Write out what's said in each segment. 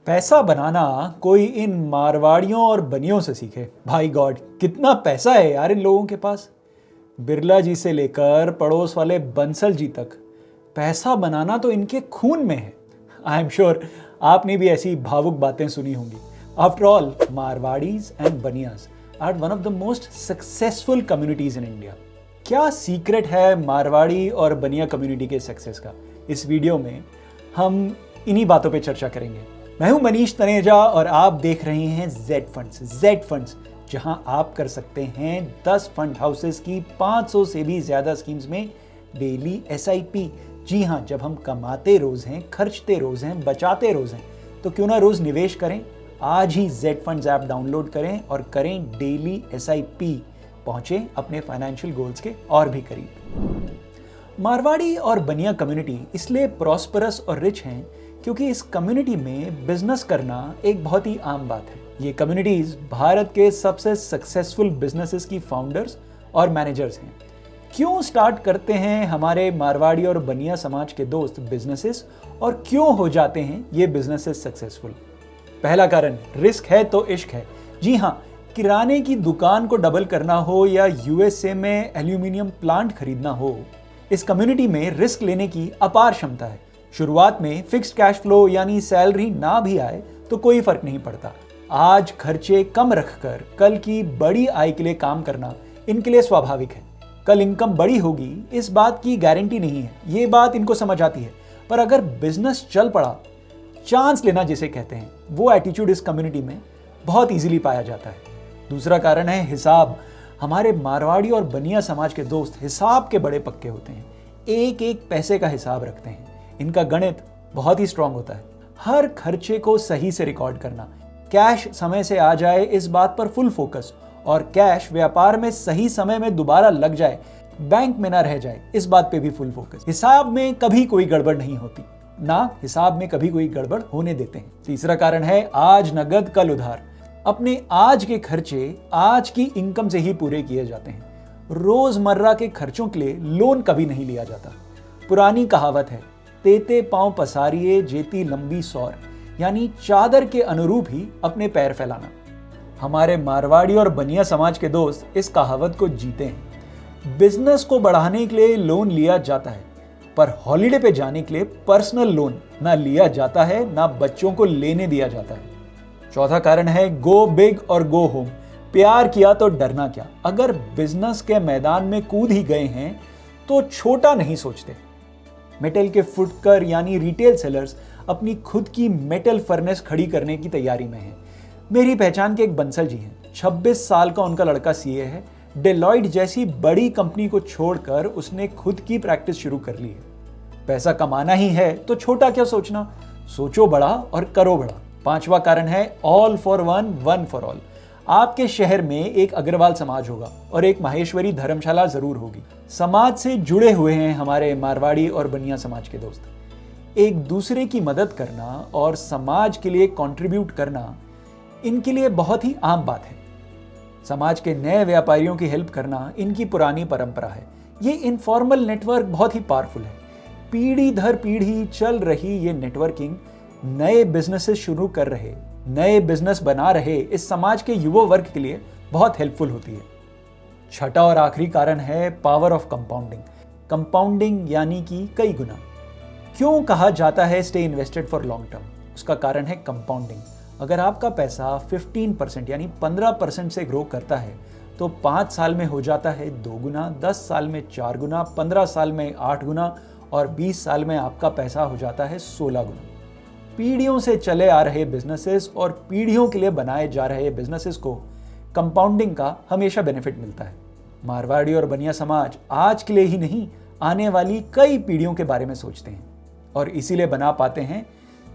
पैसा बनाना कोई इन मारवाड़ियों और बनियों से सीखे। भाई गॉड, कितना पैसा है यार इन लोगों के पास। बिरला जी से लेकर पड़ोस वाले बंसल जी तक पैसा बनाना तो इनके खून में है। आई एम श्योर आपने भी ऐसी भावुक बातें सुनी होंगी। After all, Marwaris and Banias are one of the most successful communities in India. क्या सीक्रेट है मारवाड़ी और बनिया कम्युनिटी के सक्सेस का? इस वीडियो में हम इन्हीं बातों पे चर्चा करेंगे। मैं हूं मनीष तनेजा और आप देख रहे हैं जेड फंड्स, जहां आप कर सकते हैं 10 फंड हाउसेस की 500 से भी ज्यादा स्कीम्स में डेली SIP। जी हां, जब हम कमाते रोज हैं, खर्चते रोज हैं, बचाते रोज हैं, तो क्यों ना रोज निवेश करें। आज ही जेड फंड्स ऐप डाउनलोड करें और करें डेली SIP। पहुंचे अपने फाइनेंशियल गोल्स के और भी करीब। मारवाड़ी और बनिया कम्युनिटी इसलिए प्रॉस्परस और रिच हैं क्योंकि इस कम्युनिटी में बिजनेस करना एक बहुत ही आम बात है। ये कम्युनिटीज भारत के सबसे सक्सेसफुल बिजनेसेस की फाउंडर्स और मैनेजर्स हैं। क्यों स्टार्ट करते हैं हमारे मारवाड़ी और बनिया समाज के दोस्त बिजनेसेस और क्यों हो जाते हैं ये बिजनेसेस सक्सेसफुल? पहला कारण, रिस्क है तो इश्क है। जी हाँ, किराने की दुकान को डबल करना हो या USA में एल्यूमिनियम प्लांट खरीदना हो, इस कम्युनिटी में रिस्क लेने की अपार क्षमता है। शुरुआत में फिक्स्ड कैश फ्लो यानी सैलरी ना भी आए तो कोई फर्क नहीं पड़ता। आज खर्चे कम रखकर कल की बड़ी आय के लिए काम करना इनके लिए स्वाभाविक है। कल इनकम बड़ी होगी इस बात की गारंटी नहीं है, ये बात इनको समझ आती है। पर अगर बिजनेस चल पड़ा, चांस लेना जिसे कहते हैं, वो एटीट्यूड इस कम्युनिटी में बहुत इजीली पाया जाता है। दूसरा कारण है हिसाब। हमारे मारवाड़ी और बनिया समाज के दोस्त हिसाब के बड़े पक्के होते हैं। एक एक पैसे का हिसाब रखते हैं। इनका गणित बहुत ही स्ट्रांग होता है। हर खर्चे को सही से रिकॉर्ड करना, कैश समय से आ जाए इस बात पर फुल फोकस, और कैश व्यापार में सही समय में दोबारा लग जाए, बैंक में ना रह जाए, इस बात पे भी फुल फोकस। हिसाब में कभी कोई गड़बड़ नहीं होती, ना हिसाब में कभी कोई गड़बड़ होने देते हैं। तीसरा कारण है आज नगद कल उधार। अपने आज के खर्चे आज की इनकम से ही पूरे किए जाते हैं। रोजमर्रा के खर्चों के लिए लोन कभी नहीं लिया जाता। पुरानी कहावत है, तेते पांव पसारिए जेती लंबी सौर, यानी चादर के अनुरूप ही अपने पैर फैलाना। हमारे मारवाड़ी और बनिया समाज के दोस्त इस कहावत को जीते हैं। बिजनेस को बढ़ाने के लिए लोन लिया जाता है, पर हॉलिडे पे जाने के लिए पर्सनल लोन ना लिया जाता है, ना बच्चों को लेने दिया जाता है। चौथा कारण है गो बिग और गो होम। प्यार किया तो डरना क्या। अगर बिजनेस के मैदान में कूद ही गए हैं तो छोटा नहीं सोचते। मेटल के फुटकर यानी रिटेल सेलर्स अपनी खुद की मेटल फर्नेस खड़ी करने की तैयारी में हैं। मेरी पहचान के एक बंसल जी हैं। 26 साल का उनका लड़का CA है। डेलॉयट जैसी बड़ी कंपनी को छोड़कर उसने खुद की प्रैक्टिस शुरू कर ली है। पैसा कमाना ही है तो छोटा क्या सोचना, सोचो बड़ा और करो बड़ा। पांचवा कारण है all for one for all. आपके शहर में एक अग्रवाल समाज होगा और एक माहेश्वरी धर्मशाला जरूर होगी। समाज से जुड़े हुए हैं हमारे मारवाड़ी और बनिया समाज के दोस्त। एक दूसरे की मदद करना और समाज के लिए कंट्रीब्यूट करना इनके लिए बहुत ही आम बात है। समाज के नए व्यापारियों की हेल्प करना इनकी पुरानी परंपरा है। ये इनफॉर्मल नेटवर्क बहुत ही पावरफुल है। पीढ़ी दर पीढ़ी चल रही ये नेटवर्किंग नए बिजनेसेस शुरू कर रहे, नए बिजनेस बना रहे इस समाज के युवा वर्ग के लिए बहुत हेल्पफुल होती है। छठा और आखिरी कारण है पावर ऑफ कंपाउंडिंग। कंपाउंडिंग यानी कि कई गुना। क्यों कहा जाता है stay invested for long term? उसका कारण है कंपाउंडिंग। अगर आपका पैसा 15% यानी 15% से ग्रो करता है तो 5 साल में हो जाता है 2 गुना, 10 साल में 4 गुना, 15 साल में 8 गुना और 20 साल में आपका पैसा हो जाता है 16 गुना। पीढ़ियों से चले आ रहे बिजनेसेस और पीढ़ियों के लिए बनाए जा रहे बिजनेसेस को कंपाउंडिंग का हमेशा बेनिफिट मिलता है। मारवाड़ी और बनिया समाज आज के लिए ही नहीं, आने वाली कई पीढ़ियों के बारे में सोचते हैं और इसीलिए बना पाते हैं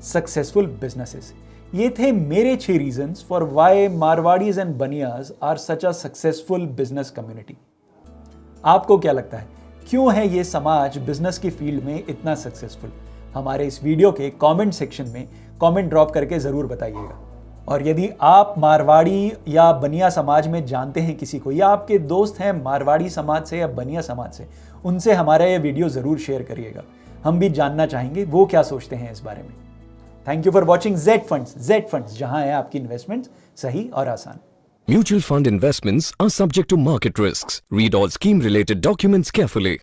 सक्सेसफुल बिजनेसेस। ये थे मेरे 6 reasons for why Marwaris and Banias are such a successful business community. आपको क्या लगता है, क्यों है ये समाज बिजनेस की फील्ड में इतना सक्सेसफुल? हमारे इस वीडियो के कमेंट सेक्शन में कमेंट ड्रॉप करके जरूर बताइएगा। और यदि आप मारवाड़ी या बनिया समाज में जानते हैं किसी को, या आपके दोस्त हैं मारवाड़ी समाज से या बनिया समाज से, उनसे हमारा ये वीडियो जरूर शेयर करिएगा। हम भी जानना चाहेंगे वो क्या सोचते हैं इस बारे में। Thank you for watching Z funds, जहां है आपकी इन्वेस्टमेंट सही और आसान। Mutual fund investments are subject to market risks. Read all scheme related documents carefully.